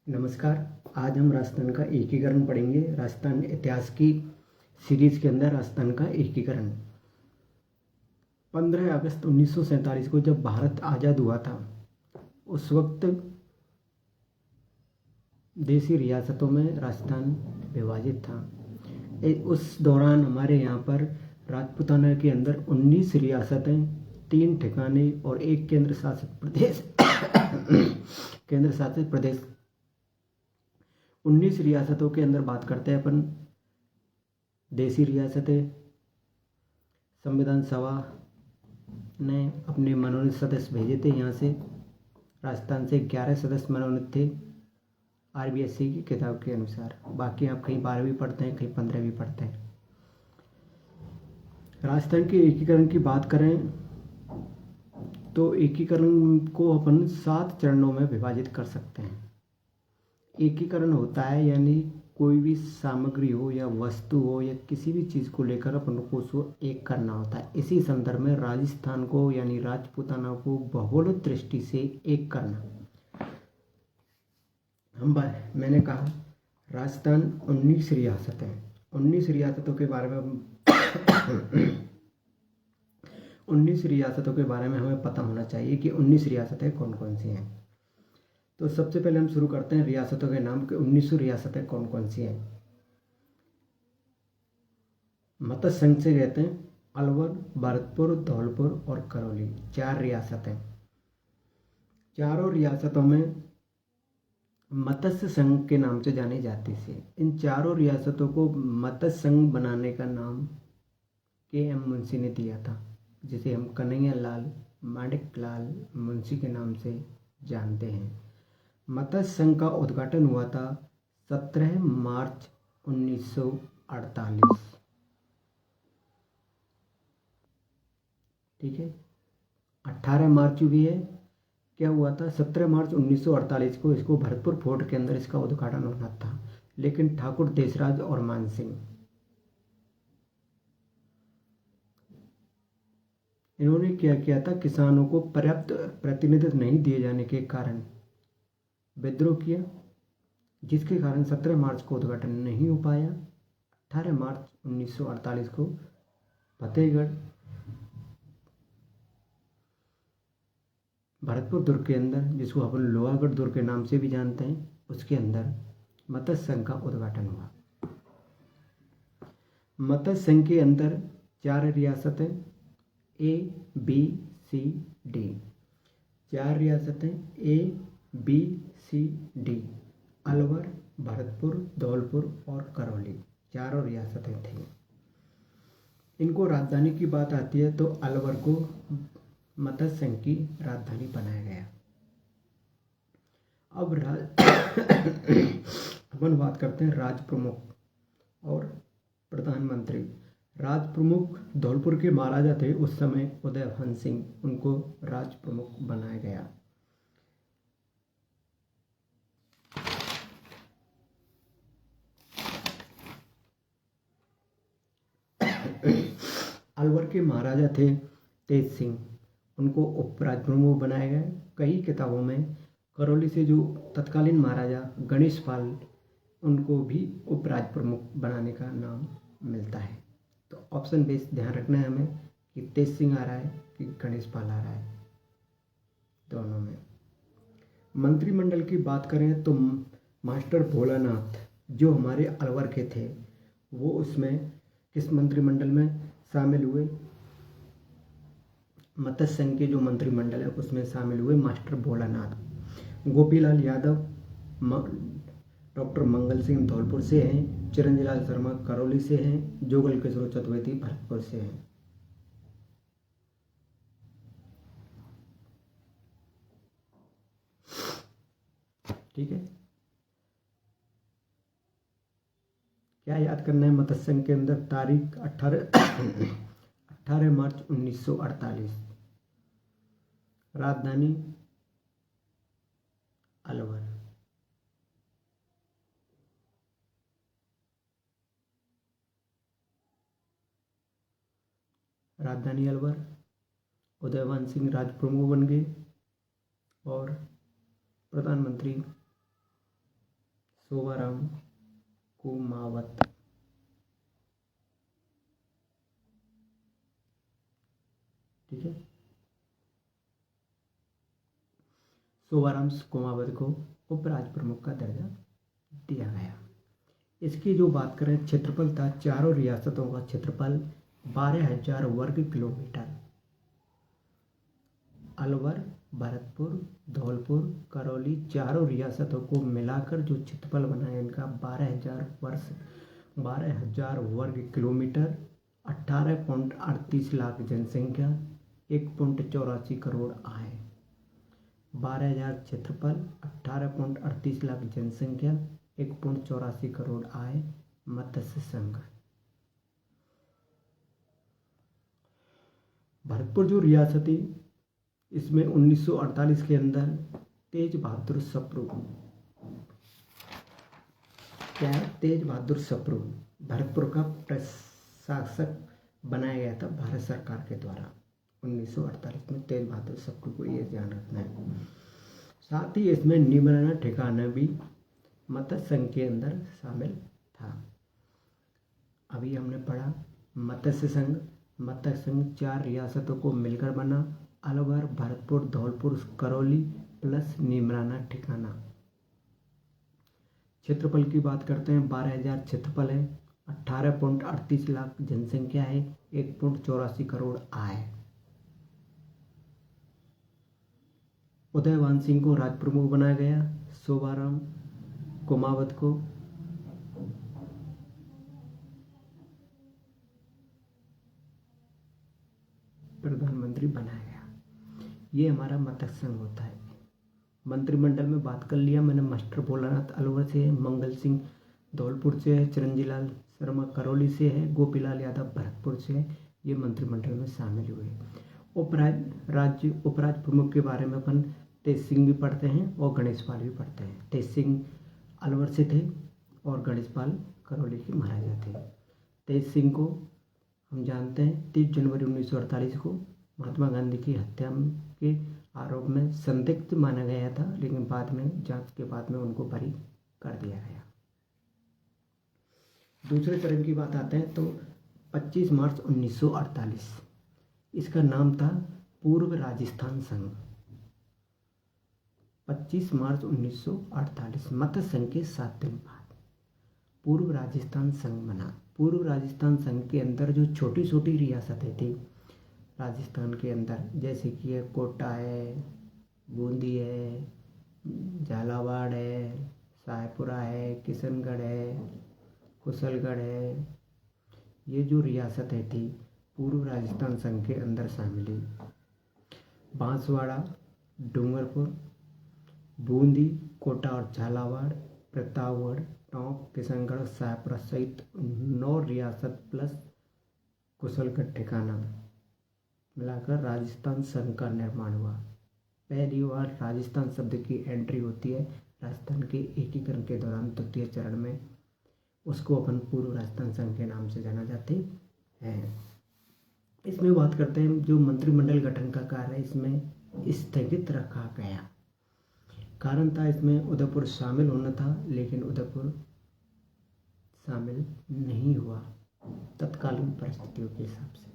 नमस्कार। आज हम राजस्थान का एकीकरण पढ़ेंगे। राजस्थान इतिहास की सीरीज के अंदर राजस्थान का एकीकरण 15 अगस्त 1947 को जब भारत आज़ाद हुआ था, उस वक्त देशी रियासतों में राजस्थान विभाजित था। उस दौरान हमारे यहाँ पर राजपूताना के अंदर 19 रियासतें, 3 ठिकाने और एक केंद्र शासित प्रदेश केंद्र शासित प्रदेश 19 रियासतों के अंदर बात करते हैं अपन। देशी रियासतें, संविधान सभा ने अपने मनोनीत सदस्य भेजे थे। यहाँ से राजस्थान से 11 सदस्य मनोनीत थे आरबीएससी की किताब के अनुसार। बाकी आप कहीं 12 भी पढ़ते हैं, कहीं 15 भी पढ़ते हैं। राजस्थान के एकीकरण की बात करें तो एकीकरण को अपन 7 चरणों में विभाजित कर सकते हैं। एकीकरण होता है यानी कोई भी सामग्री हो या वस्तु हो या किसी भी चीज़ को लेकर अपन को उसको एक करना होता है। इसी संदर्भ में राजस्थान को यानी राजपूताना को भौगोलिक दृष्टि से एक करना। मैंने कहा राजस्थान 19 रियासतें, 19 रियासतों के बारे में 19 रियासतों के बारे में हमें पता होना चाहिए कि 19 रियासतें कौन कौन सी हैं। तो सबसे पहले हम शुरू करते हैं रियासतों के नाम के। 19 रियासतें कौन कौन सी हैं। मत्स्य संघ से कहते हैं अलवर, भरतपुर, धौलपुर और करौली, 4 रियासतें। चारों रियासतों में मत्स्य संघ के नाम से जानी जाती थी। इन चारों रियासतों को मत्स्य संघ बनाने का नाम के.एम. मुंशी ने दिया था, जिसे हम कन्हैया लाल माणिक लाल मुंशी के नाम से जानते हैं। मत्स्य संघ का उद्घाटन हुआ था 17 मार्च 1948। ठीक है, 18 मार्च भी है। क्या हुआ था? 17 मार्च 1948 को इसको भरतपुर फोर्ट के अंदर इसका उद्घाटन होना था, लेकिन ठाकुर देसराज और मान सिंह इन्होंने क्या किया था, किसानों को पर्याप्त प्रतिनिधित्व नहीं दिए जाने के कारण विद्रोह किया, जिसके कारण 17 मार्च को उद्घाटन नहीं हो पाया। 18 मार्च 1948 को फतेहगढ़ भरतपुर दुर्ग के अंदर, जिसको अपन लोहागढ़ दुर्ग के नाम से भी जानते हैं, उसके अंदर मत्स्य संघ का उद्घाटन हुआ। मत्स्य संघ के अंदर 4 रियासतें ए बी सी डी, 4 रियासतें A B C D, Alwar, Bharatpur, Dholpur और करौली, 4 रियासतें थीं। इनको राजधानी की बात आती है तो अलवर को मत्स्य संघ की राजधानी बनाया गया। अब अपन बात करते हैं राज प्रमुख और प्रधानमंत्री। राज प्रमुख धौलपुर के महाराजा थे उस समय उदयभान सिंह, उनको राज प्रमुख बनाया गया। अलवर के महाराजा थे तेज सिंह, उनको उपराज प्रमुख बनाया गया। कई किताबों में करौली से जो तत्कालीन महाराजा गणेश पाल, उनको भी उपराज प्रमुख बनाने का नाम मिलता है। तो ऑप्शन बेस ध्यान रखना है हमें कि तेज सिंह आ रहा है कि गणेश पाल आ रहा है, दोनों में। मंत्रिमंडल की बात करें तो मास्टर भोलानाथ जो हमारे अलवर के थे, वो उसमें किस मंत्रिमंडल में शामिल हुए? मत्स्य संघ के जो मंत्रिमंडल है उसमें शामिल हुए मास्टर भोलानाथ। गोपीलाल यादव डॉक्टर मंगल सिंह धौलपुर से हैं, चिरंजीलाल शर्मा करौली से हैं, जोगल किशोर चतुर्वेदी भरतपुर से हैं। ठीक है, क्या याद करना है मत्स्य संघ के अंदर? तारीख 18 मार्च 1948, राजधानी अलवर। राजधानी अलवर, उदयभान सिंह राज प्रमुख बन गए और प्रधानमंत्री सोवाराम कुमावत। ठीक है, सोवाराम कुमावत को उपराज्य प्रमुख का दर्जा दिया गया। इसकी जो बात करें, क्षेत्रफल था, चारों रियासतों का क्षेत्रफल 12,000 वर्ग किलोमीटर। अलवर, भरतपुर, धौलपुर, करौली चारों रियासतों को मिलाकर जो क्षेत्रफल बना है इनका 12,000 वर्ग किलोमीटर, 18.38 लाख जनसंख्या, 1.84 करोड़ आय। 12,000 क्षेत्रफल, 18.38 लाख जनसंख्या, 1.84 करोड़ आय। मत्स्य संघ। भरतपुर जो रियासत है, इसमें 1948 के अंदर तेज बहादुर सप्रू, क्या है, तेज बहादुर सप्रू भरतपुर का प्रशासक बनाया गया था भारत सरकार के द्वारा 1948 में। तेज बहादुर सप्रू को ये ध्यान रखना है। साथ ही इसमें निमराना ठिकाना भी मत्स्य संघ के अंदर शामिल था। अभी हमने पढ़ा मत्स्य संघ। मत्स्य संघ 4 रियासतों को मिलकर बना, अलवर, भरतपुर, धौलपुर, करौली प्लस निमराना ठिकाना। क्षेत्रफल की बात करते हैं, 12,000 क्षेत्रफल है, 18.38 लाख जनसंख्या है, 1.84 करोड़ आय। उदयभान सिंह को राज्य प्रमुख बनाया गया, सोवाराम कुमावत को प्रधानमंत्री बनाया गया। ये हमारा मत्स्य संघ होता है। मंत्रिमंडल में बात कर लिया मैंने। मास्टर भोलानाथ अलवर से है, मंगल सिंह धौलपुर से है, चिरंजीलाल शर्मा करौली से है, गोपीलाल यादव भरतपुर से है। ये मंत्रिमंडल में शामिल हुए। उपराज्य प्रमुख के बारे में अपन तेज सिंह भी पढ़ते हैं और गणेश पाल भी पढ़ते हैं। तेज सिंह अलवर से थे और गणेश पाल करौली के महाराजा थे। तेज सिंह को हम जानते हैं 30 जनवरी 1948 को महात्मा गांधी की हत्या के आरोप में संदिग्ध माना गया था, लेकिन बाद में जांच के बाद में उनको बरी कर दिया गया। दूसरे चरण की बात आते हैं तो 25 मार्च 1948, इसका नाम था पूर्व राजस्थान संघ। 25 मार्च 1948 मत्स्य संघ के 7 दिन बाद पूर्व राजस्थान संघ बना। पूर्व राजस्थान संघ के अंदर जो छोटी छोटी रियासतें थी राजस्थान के अंदर, जैसे कि है कोटा है, बूंदी है, झालावाड़ है, सायपुरा है, किशनगढ़ है, कुशलगढ़ है, ये जो रियासतें थी पूर्व राजस्थान संघ के अंदर शामिल हुई। बांसवाड़ा, डूंगरपुर, बूंदी, कोटा और झालावाड़, प्रतापगढ़, टोंक, किशनगढ़, सायपुरा सहित 9 रियासत प्लस कुशलगढ़ ठिकाना मिलाकर राजस्थान संघ का निर्माण हुआ। पहली बार राजस्थान शब्द की एंट्री होती है राजस्थान के एकीकरण के दौरान तृतीय चरण में। उसको अपन पूर्व राजस्थान संघ के नाम से जाना जाते हैं। इसमें बात करते हैं जो मंत्रिमंडल गठन का कार्य इसमें स्थगित रखा गया। कारण था इसमें उदयपुर शामिल होना था, लेकिन उदयपुर शामिल नहीं हुआ तत्कालीन परिस्थितियों के हिसाब से।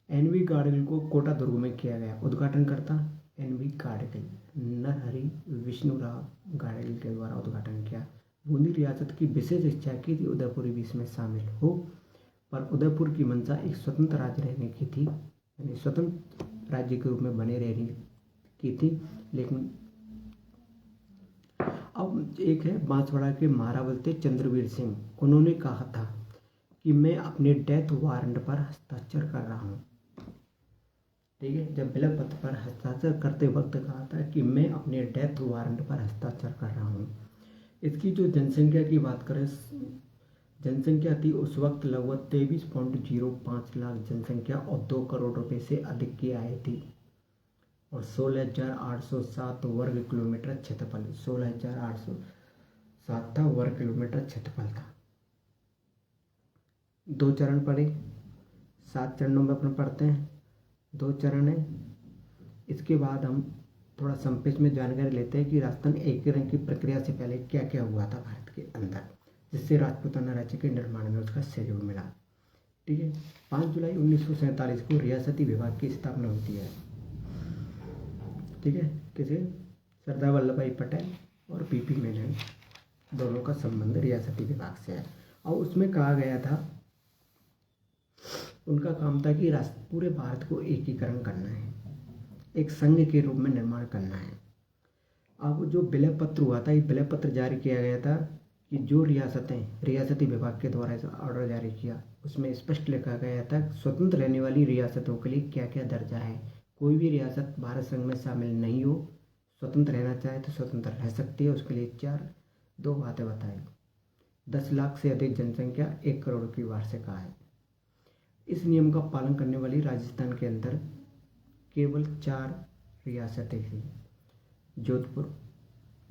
एन.वी. गाडगिल को कोटा दुर्ग में किया गया। उद्घाटन करता एन.वी. गाडगिल, नरहरि विष्णुराव गाडगिल के द्वारा उद्घाटन किया। बूंदी रियासत की विशेष इच्छा की थी उदयपुर भी इसमें शामिल हो, पर उदयपुर की मंशा एक स्वतंत्र राज्य रहने की थी, यानी स्वतंत्र राज्य के रूप में बने रहने की थी। लेकिन अब एक है बांसवाड़ा के महारावल थे चंद्रवीर सिंह, उन्होंने कहा था कि मैं अपने डेथ वारंट पर हस्ताक्षर कर रहा हूँ। ठीक है, जब बिलक पत्र पर हस्ताक्षर करते वक्त कहा था कि मैं अपने डेथ वारंट पर हस्ताक्षर कर रहा हूँ। इसकी जो जनसंख्या की बात करें, जनसंख्या थी उस वक्त लगभग 23.05 लाख जनसंख्या और 2 करोड़ रुपए से अधिक की आय थी और 16,807 वर्ग किलोमीटर क्षेत्रफल, 16,807 था वर्ग किलोमीटर क्षेत्रफल था। 2 चरण पड़े, 7 चरणों में अपन पढ़ते हैं। 2 चरण है। इसके बाद हम थोड़ा संक्षेप में जानकारी लेते हैं कि राजस्थान एकीकरण की प्रक्रिया से पहले क्या क्या हुआ था भारत के अंदर, जिससे राजपूताना राज्य के निर्माण में उसका सहयोग मिला। ठीक है, 5 जुलाई 1947 को रियासती विभाग की स्थापना होती है। ठीक है, किसे? सरदार वल्लभ भाई पटेल और पीपी मेनन दोनों का संबंध रियासती विभाग से है। और उसमें कहा गया था, उनका काम था कि पूरे भारत को एकीकरण करना है, एक संघ के रूप में निर्माण करना है। अब जो विलय पत्र हुआ था, ये विलय पत्र जारी किया गया था कि जो रियासतें रियासती विभाग के द्वारा इस ऑर्डर जारी किया, उसमें स्पष्ट लिखा गया था स्वतंत्र रहने वाली रियासतों के लिए क्या क्या दर्जा है। कोई भी रियासत भारत संघ में शामिल नहीं हो, स्वतंत्र रहना चाहे तो स्वतंत्र रह सकती है। उसके लिए दो बातें बताई। 10 लाख से अधिक जनसंख्या, 1 करोड़ की वार्षिक आय। इस नियम का पालन करने वाली राजस्थान के अंदर केवल 4 रियासतें थी, जोधपुर,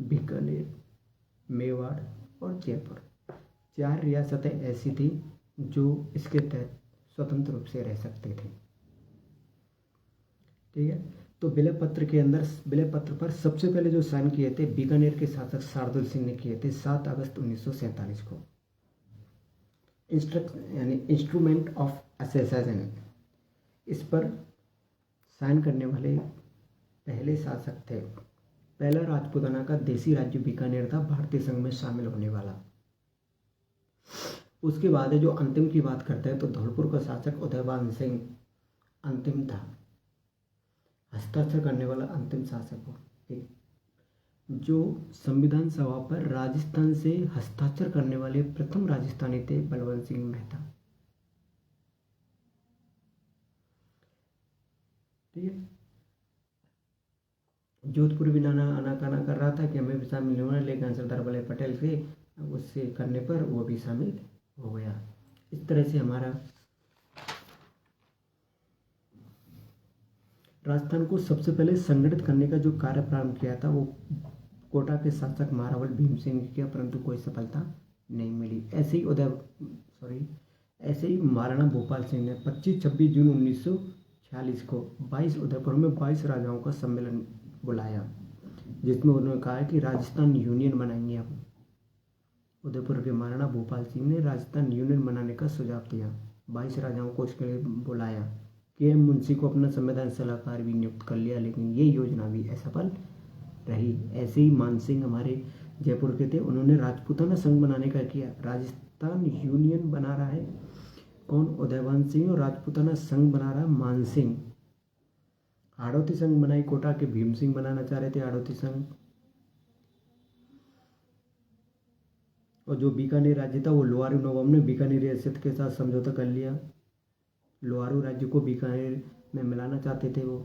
बीकानेर, मेवाड़ और जयपुर। 4 रियासतें ऐसी थी जो इसके तहत स्वतंत्र रूप से रह सकते थे। ठीक है, तो विलय पत्र पर सबसे पहले जो साइन किए थे बीकानेर के शासक शार्दुल सिंह ने किए थे 7 अगस्त 1947 को। इंस्ट्रूमेंट ऑफ एसेसन, इस पर साइन करने वाले पहले शासक थे। पहला राजपूताना का देसी राज्य बीकानेर था, भारतीय संघ में शामिल होने वाला। उसके बाद जो अंतिम की बात करते हैं तो धौलपुर का शासक उदयभान सिंह अंतिम था, हस्ताक्षर करने वाला अंतिम शासक हो। एक जो संविधान सभा पर राजस्थान से हस्ताक्षर करने वाले प्रथम राजस्थानी थे बलवंत सिंह मेहता। ठीक है, जोधपुर भी आनाकाना कर रहा था कि हमें भी शामिल होना, लेकिन सरदार वल्लभ पटेल से उससे करने पर वो भी शामिल हो गया। इस तरह से हमारा राजस्थान को सबसे पहले संगठित करने का जो कार्य प्रारंभ किया था वो कोटा के शासक महारावल भीम सिंह ने किया, परंतु कोई सफलता नहीं मिली। ऐसे ही महाराणा भोपाल सिंह ने 25-26 जून 1946 को 22 उदयपुर में 22 राजाओं का सम्मेलन बुलाया, जिसमें उन्होंने कहा कि राजस्थान यूनियन बनाएंगे। अब उदयपुर के महाराणा भोपाल सिंह ने राजस्थान यूनियन बनाने का सुझाव दिया, 22 राजाओं को उसके लिए बुलाया। के एम मुंशी को अपना संविधान सलाहकार भी नियुक्त कर लिया, लेकिन ये योजना भी असफल रही। ऐसे ही मानसिंह हमारे जयपुर के थे, उन्होंने राजपूताना संघ बनाने का किया। राजस्थान यूनियन बना रहा है कौन? उदयभान सिंह, और राजपूताना संघ बना रहा मानसिंह। हाड़ौती संघ बनाई कोटा के भीम सिंह बनाना चाह रहे थे हाड़ौती संघ। और जो बीकानेर राज्य था वो लोहारू नवाब ने बीकानेर रियासत के साथ समझौता कर लिया। लोहारू राज्य को बीकानेर में मिलाना चाहते थे वो।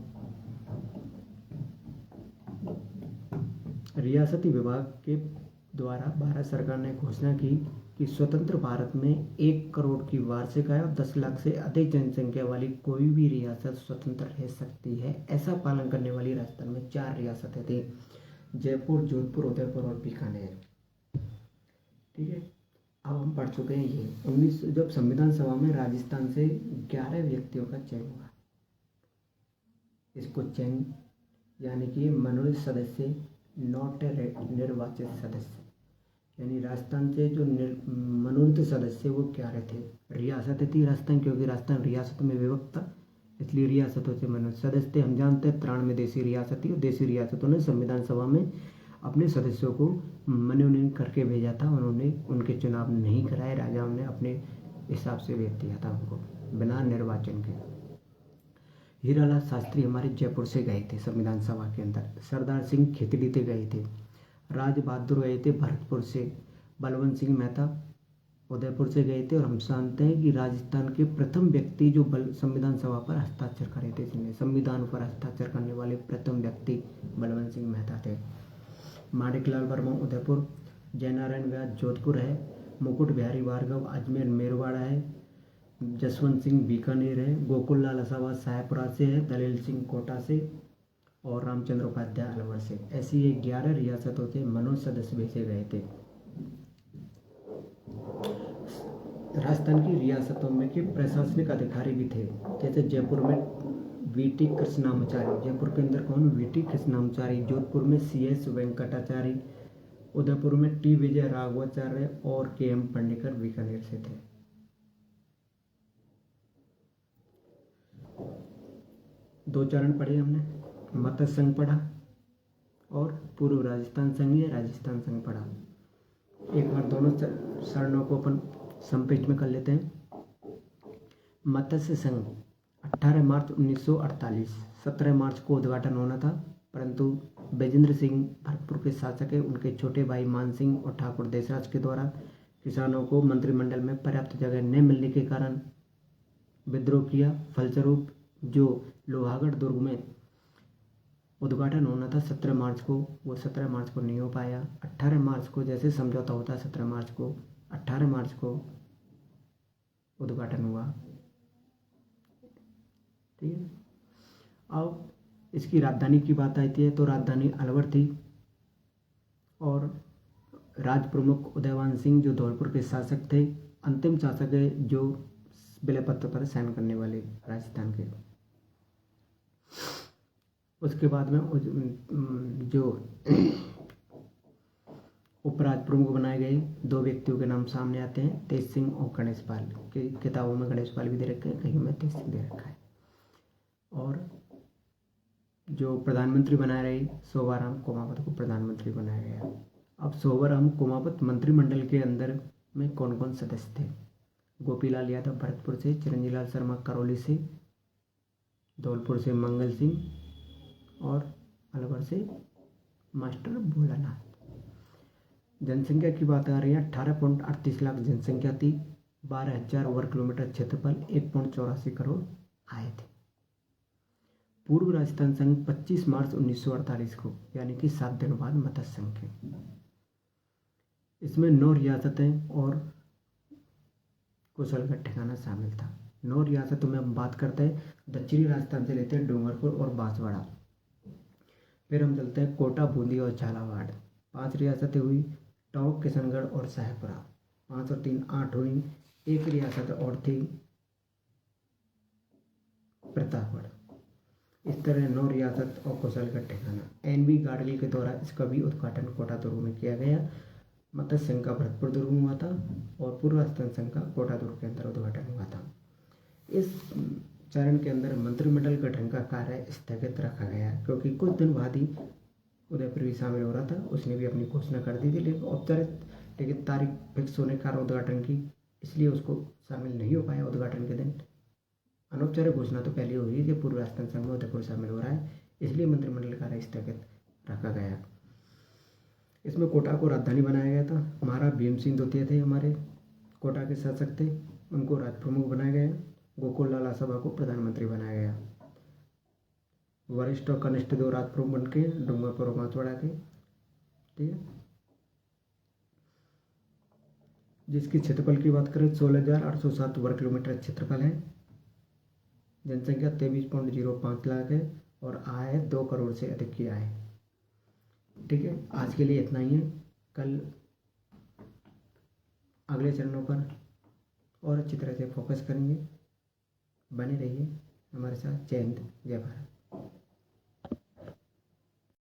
रियासती विभाग के द्वारा भारत सरकार ने घोषणा की कि स्वतंत्र भारत में 1 करोड़ की वार्षिक आय और 10 लाख से अधिक जनसंख्या वाली कोई भी रियासत स्वतंत्र रह सकती है। ऐसा पालन करने वाली राजस्थान में 4 रियासतें थी, जयपुर, जोधपुर, उदयपुर और बीकानेर। ठीक है, अब हम पढ़ चुके हैं ये जब संविधान सभा में राजस्थान से 11 व्यक्तियों का चयन हुआ। इसको चयन यानी कि मनोनीत सदस्य, नॉट निर्वाचित सदस्य, यानी राजस्थान से जो मनोनीत सदस्य वो 11 थे। रियासतें थी राजस्थान, क्योंकि राजस्थान रियासत में विभक्त था, इसलिए रियासतों से मनोनीत सदस्य थे। हम जानते हैं 93 देशी रियासत थी, और देशी रियासतों ने संविधान सभा में अपने सदस्यों को मनोनयन करके भेजा था। उन्होंने उनके चुनाव नहीं कराए, राजाओं ने अपने हिसाब से भेज दिया था उनको बिना निर्वाचन के। हीरालाल शास्त्री हमारे जयपुर से गए थे संविधान सभा के अंदर, सरदार सिंह खेतड़ी से गए थे, राज बहादुर गए थे भरतपुर से, बलवंत सिंह मेहता उदयपुर से गए थे। और हम जानते हैं कि राजस्थान के प्रथम व्यक्ति जो संविधान सभा पर हस्ताक्षर करे थे, जिन्हें संविधान पर हस्ताक्षर करने वाले प्रथम व्यक्ति बलवंत सिंह मेहता थे। माणिकलाल वर्मा उदयपुर, जयनारायण व्यास जोधपुर है, मुकुट बिहारी भार्गव अजमेर मेरवाड़ा है, जसवंत सिंह बीकानेर है, गोकुल लाल असावा सायपुरा से है, दलेल सिंह कोटा से, और रामचंद्र उपाध्याय अलवर से। ऐसी ये 11 रियासतों से मनोनीत सदस्य भेजे गए थे। राजस्थान की रियासतों में के प्रशासनिक अधिकारी भी थे, जैसे जयपुर में वीटी कृष्णामाचारी। जयपुर के अंदर कौन? वीटी कृष्णामाचारी। जोधपुर में CS वेंकटाचारी। उदयपुर में टी विजय राघवाचार्य और KM पंडिकर बीकानेर से थे। दो चरण पढ़े हमने, मत्स्य संघ पढ़ा और पूर्व राजस्थान संघ या राजस्थान संघ पढ़ा। एक बार दोनों चरणों को अपन संक्षिप्त में कर लेते हैं। मत्स्य संघ 18 मार्च 1948, 17 मार्च को उद्घाटन होना था, परंतु विजेंद्र सिंह भरतपुर के शासक है, उनके छोटे भाई मान सिंह और ठाकुर देसराज के द्वारा किसानों को मंत्रिमंडल में पर्याप्त जगह न मिलने के कारण विद्रोह किया। फलस्वरूप जो लोहागढ़ दुर्ग में उद्घाटन होना था 17 मार्च को, वो 17 मार्च को नहीं हो पाया। 18 मार्च को जैसे समझौता होता है 17 मार्च को, 18 मार्च को उद्घाटन हुआ। ठीक है। अब इसकी राजधानी की बात आती है तो राजधानी अलवर थी और राज प्रमुख उदयवान सिंह जो धौलपुर के शासक थे, अंतिम शासक है जो विलय पत्र पर साइन करने वाले राजस्थान के। उसके बाद में जो उपराज प्रमुख बनाए गए दो व्यक्तियों के नाम सामने आते हैं, तेज सिंह और गणेश पाल। की किताबों में गणेश पाल भी दे रखे हैं, कहीं में तेज सिंह दे रखा है। और जो प्रधानमंत्री बनाए रहे शोभाराम कोमावत को प्रधानमंत्री बनाया गया। अब शोभाराम कोमावत मंत्रिमंडल के अंदर में कौन कौन सदस्य थे? गोपीलाल यादव भरतपुर से, चिरंजीलाल शर्मा करौली से, धौलपुर से मंगल सिंह और अलवर से मास्टर भोलानाथ। जनसंख्या की बात आ रही है, 18.38 लाख जनसंख्या थी, 12,000 वर्ग किलोमीटर क्षेत्रफल, 1.84 करोड़ आए थे। पूर्व राजस्थान संघ 25 मार्च 1948 को, यानी कि 7 दिन बाद मत्स्य संघ के। इसमें 9 रियासतें और कुशलगढ़ ठिकाना शामिल था। 9 रियासतों में हम बात करते हैं, दक्षिणी राजस्थान से लेते हैं डूंगरपुर और बांसवाड़ा, फिर हम चलते हैं कोटा, बूंदी और झालावाड़। 5 रियासतें हुई, टोंक, किशनगढ़ और शाहपुरा। 5 और 3 8 हुई। एक रियासत और थी प्रतापगढ़। इस तरह 9 रियासत और कुशलगढ़ ठिकाना। NV गाडगिल के द्वारा इसका भी उद्घाटन कोटा दुर्ग में किया गया। मत्स्य संघ का भरतपुर दुर्ग में हुआ था और पूर्व राजस्थान संघ का कोटा दुर्ग के अंदर उद्घाटन हुआ था। इस चरण के अंदर मंत्रिमंडल गठन का कार्य स्थगित रखा गया क्योंकि कुछ दिन बाद ही उदयपुर भी शामिल हो रहा था, उसने भी अपनी घोषणा कर दी थी, लेकिन औपचारिक तारीख फिक्स होने के कारण उद्घाटन की, इसलिए उसको शामिल नहीं हो पाया उद्घाटन के दिन। अनौपचारिक घोषणा तो पहले हुई कि पूर्व राजस्थान संघ में उदयपुर शामिल हो रहा है, इसलिए मंत्रिमंडल कार्य स्थगित रखा गया। इसमें कोटा को राजधानी बनाया गया था। महाराज भीम सिंह द्वितीय थे, हमारे कोटा के शासक थे, उनको राज प्रमुख बनाया गया। गोकुल लाल आसभा को प्रधानमंत्री बनाया गया। वरिष्ठ और कनिष्ठ 2 राज प्रमुख बन के डूंगरपुर और बांसवाड़ा के। ठीक है। जिसकी क्षेत्रफल की बात करें 16,807 वर्ग किलोमीटर क्षेत्रफल है। जनसंख्या 23.05 लाख है और आय 2 करोड़ से अधिक की आय। ठीक है, आज के लिए इतना ही है। कल अगले चरणों पर और अच्छी तरह से फोकस करेंगे। बने रहिए हमारे साथ। जय हिंद, जय भारत।